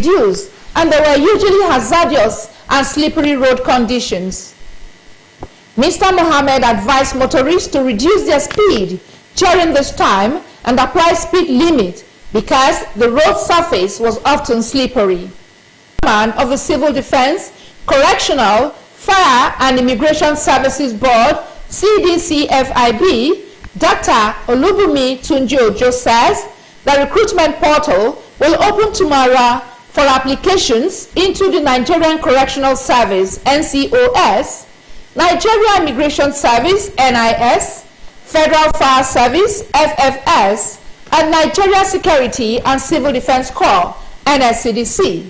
reduced, and there were usually hazardous and slippery road conditions. Mr. Mohammed advised motorists to reduce their speed during this time and apply speed limit because the road surface was often slippery. Chairman of the Civil Defense, Correctional, Fire and Immigration Services Board, CDCFIB, Dr. Olubunmi Tunji-Ojo says the recruitment portal will open tomorrow for applications into the Nigerian Correctional Service, NCOS, Nigeria Immigration Service, NIS, Federal Fire Service, FFS, and Nigeria Security and Civil Defense Corps, NSCDC.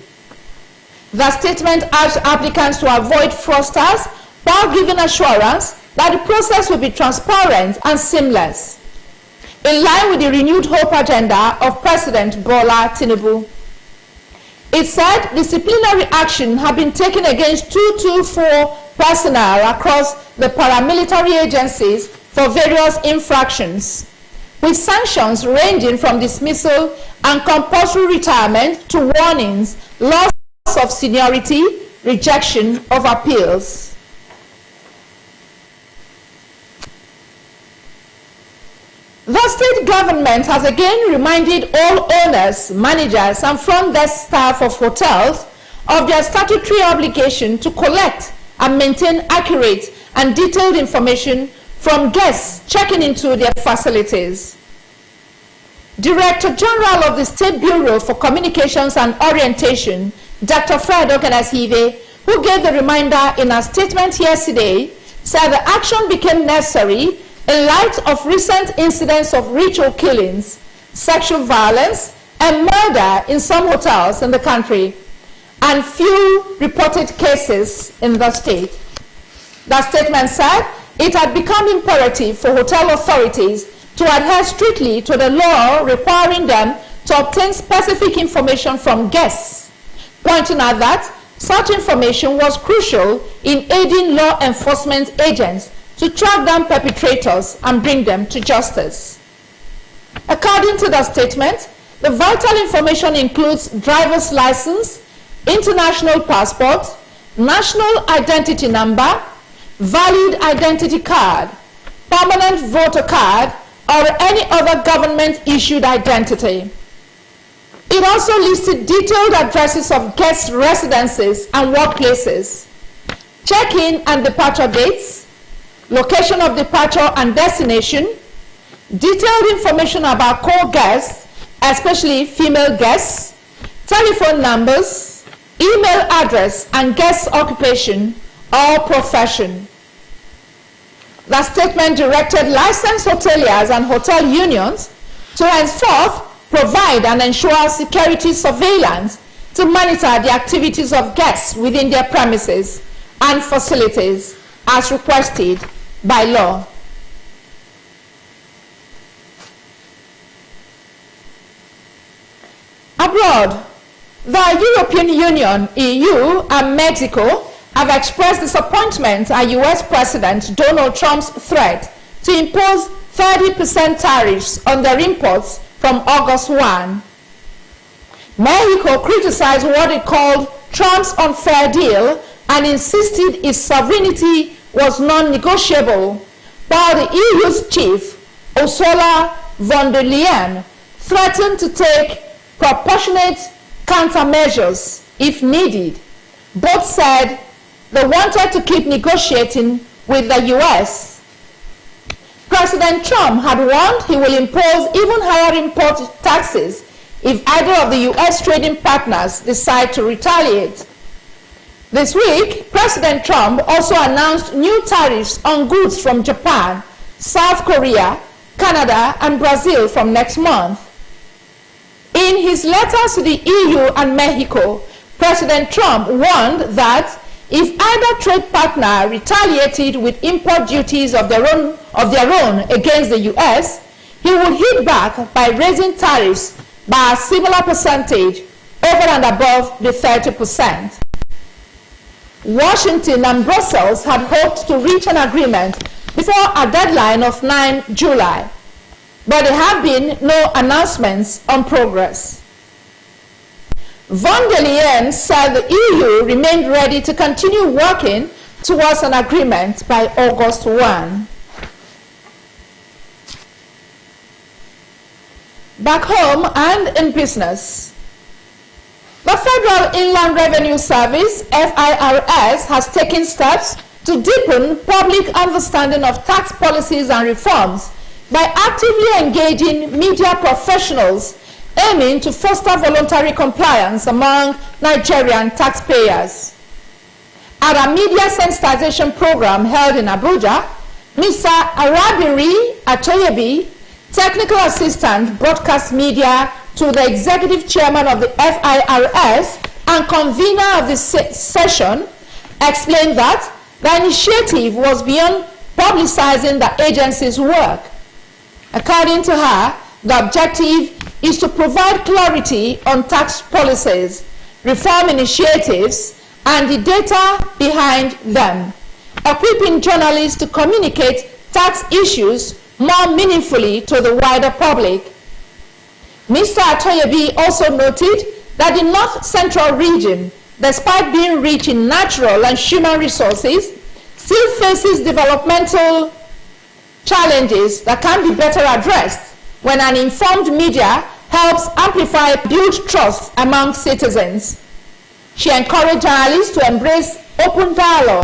The statement urged applicants to avoid fraudsters while giving assurance that the process will be transparent and seamless, in line with the renewed hope agenda of President Bola Tinubu. It said disciplinary action had been taken against 224 personnel across the paramilitary agencies for various infractions, with sanctions ranging from dismissal and compulsory retirement to warnings, loss of seniority, rejection of appeals. The state government has again reminded all owners, managers, and front desk staff of hotels of their statutory obligation to collect and maintain accurate and detailed information from guests checking into their facilities. Director General of the State Bureau for Communications and Orientation, Dr. Fred Okenasive, who gave the reminder in a statement yesterday, said the action became necessary in light of recent incidents of ritual killings, sexual violence, and murder in some hotels in the country, and few reported cases in the state. The statement said it had become imperative for hotel authorities to adhere strictly to the law requiring them to obtain specific information from guests, pointing out that such information was crucial in aiding law enforcement agents to track down perpetrators and bring them to justice. According to the statement, the vital information includes driver's license, international passport, national identity number, valid identity card, permanent voter card, or any other government-issued identity. It also listed detailed addresses of guest residences and workplaces, check-in and departure dates, location of departure and destination, detailed information about co-guests, especially female guests, telephone numbers, email address, and guest occupation or profession. The statement directed licensed hoteliers and hotel unions to henceforth provide and ensure security surveillance to monitor the activities of guests within their premises and facilities as requested by law. Abroad, the European Union, EU, and Mexico have expressed disappointment at US President Donald Trump's threat to impose 30% tariffs on their imports from August 1. Mexico criticized what it called Trump's unfair deal and insisted its sovereignty was non-negotiable, while the EU's chief, Ursula von der Leyen, threatened to take proportionate countermeasures if needed. Both said they wanted to keep negotiating with the US. President Trump had warned he will impose even higher import taxes if either of the US trading partners decide to retaliate. This week, President Trump also announced new tariffs on goods from Japan, South Korea, Canada, and Brazil from next month. In his letters to the EU and Mexico, President Trump warned that if either trade partner retaliated with import duties of their own against the US, he would hit back by raising tariffs by a similar percentage over and above the 30%. Washington and Brussels had hoped to reach an agreement before a deadline of 9 July, but there have been no announcements on progress. Von der Leyen said the EU remained ready to continue working towards an agreement by August 1. Back home and in business, the Federal Inland Revenue Service, FIRS, has taken steps to deepen public understanding of tax policies and reforms by actively engaging media professionals aiming to foster voluntary compliance among Nigerian taxpayers. At a media sensitization program held in Abuja, Mr. Arabiri Atoyebi, Technical Assistant Broadcast Media to the Executive Chairman of the FIRS and convener of the session, explained that the initiative was beyond publicizing the agency's work. According to her, the objective is to provide clarity on tax policies, reform initiatives, and the data behind them, equipping journalists to communicate tax issues more meaningfully to the wider public. Mr. Atoyebi also noted that the North Central region, despite being rich in natural and human resources, still faces developmental challenges that can be better addressed when an informed media helps amplify and build trust among citizens. She encouraged journalists to embrace open dialogue